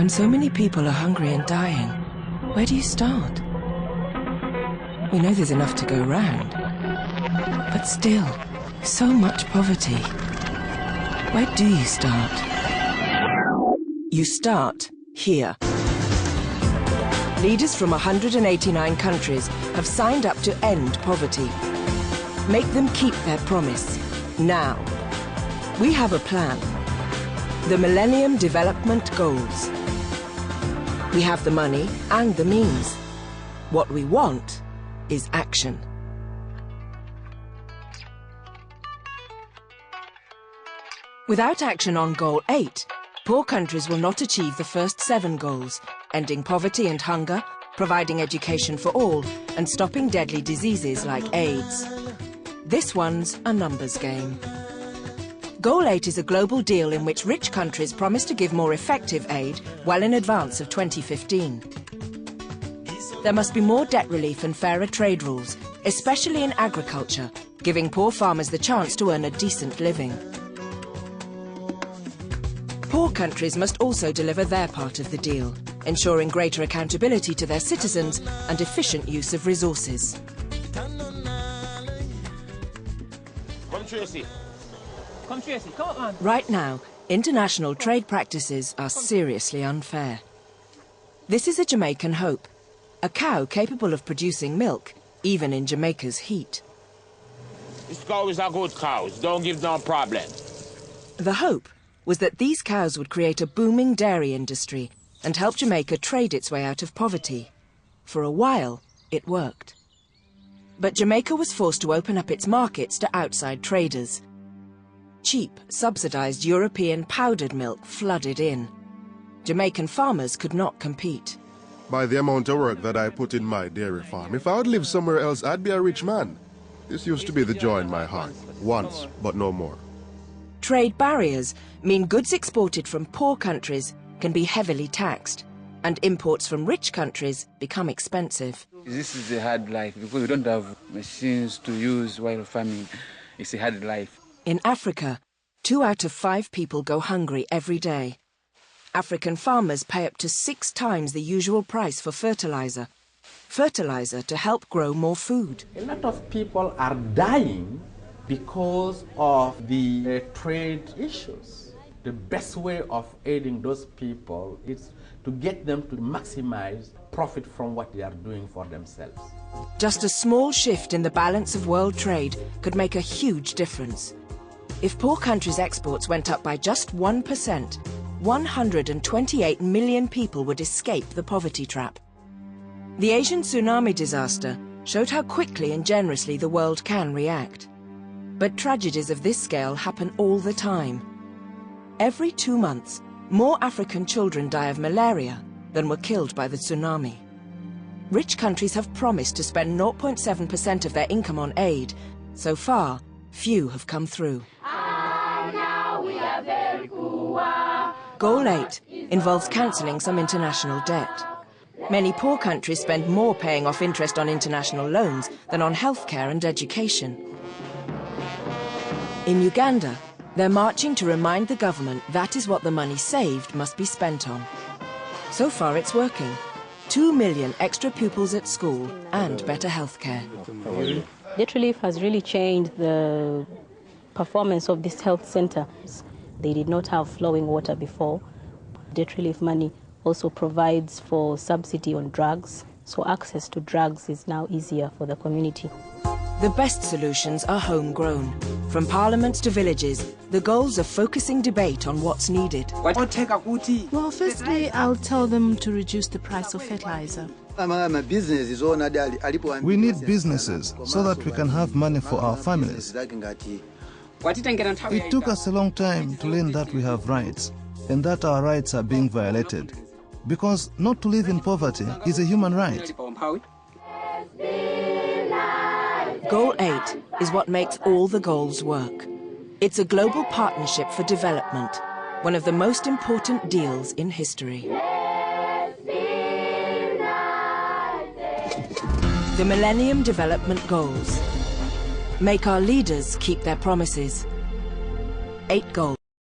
When so many people are hungry and dying, where do you start? We know there's enough to go round, but still, so much poverty. Where do you start? You start here. Leaders from 189 countries have signed up to end poverty. Make them keep their promise, now. We have a plan. The Millennium Development Goals. We have the money and the means. What we want is action. Without action on Goal 8, poor countries will not achieve the first 7 goals, ending poverty and hunger, providing education for all, and stopping deadly diseases like AIDS. This one's a numbers game. Goal 8 is a global deal in which rich countries promise to give more effective aid well in advance of 2015. There must be more debt relief and fairer trade rules, especially in agriculture, giving poor farmers the chance to earn a decent living. Poor countries must also deliver their part of the deal, ensuring greater accountability to their citizens and efficient use of resources. Right now, international trade practices are seriously unfair. This is a Jamaican hope, a cow capable of producing milk, even in Jamaica's heat. This cow is a good cow, don't give no problem. The hope was that these cows would create a booming dairy industry and help Jamaica trade its way out of poverty. For a while, it worked. But Jamaica was forced to open up its markets to outside traders. Cheap, subsidized European powdered milk flooded in. Jamaican farmers could not compete. By the amount of work that I put in my dairy farm, if I would live somewhere else, I'd be a rich man. This used to be the joy in my heart, once, but no more. Trade barriers mean goods exported from poor countries can be heavily taxed, and imports from rich countries become expensive. This is a hard life because we don't have machines to use while farming. It's a hard life. In Africa, 2 out of 5 people go hungry every day. African farmers pay up to 6 times the usual price for fertilizer to help grow more food. A lot of people are dying because of the trade issues. The best way of aiding those people is to get them to maximize profit from what they are doing for themselves. Just a small shift in the balance of world trade could make a huge difference. If poor countries' exports went up by just 1%, 128 million people would escape the poverty trap. The Asian tsunami disaster showed how quickly and generously the world can react. But tragedies of this scale happen all the time. Every 2 months, more African children die of malaria than were killed by the tsunami. Rich countries have promised to spend 0.7% of their income on aid. So far, few have come through. Goal 8 involves cancelling some international debt. Many poor countries spend more paying off interest on international loans than on healthcare and education. In Uganda, they're marching to remind the government that is what the money saved must be spent on. So far it's working. 2 million extra pupils at school and better healthcare. Debt relief has really changed the performance of this health center. They did not have flowing water before. Debt relief money also provides for subsidy on drugs, so access to drugs is now easier for the community. The best solutions are homegrown. From parliaments to villages, the goals are focusing debate on what's needed. Well, firstly, I'll tell them to reduce the price of fertilizer. We need businesses so that we can have money for our families. It took us a long time to learn that we have rights and that our rights are being violated, because not to live in poverty is a human right. Goal 8 is what makes all the goals work. It's a global partnership for development, one of the most important deals in history. The Millennium Development Goals. Make our leaders keep their promises. 8 goals.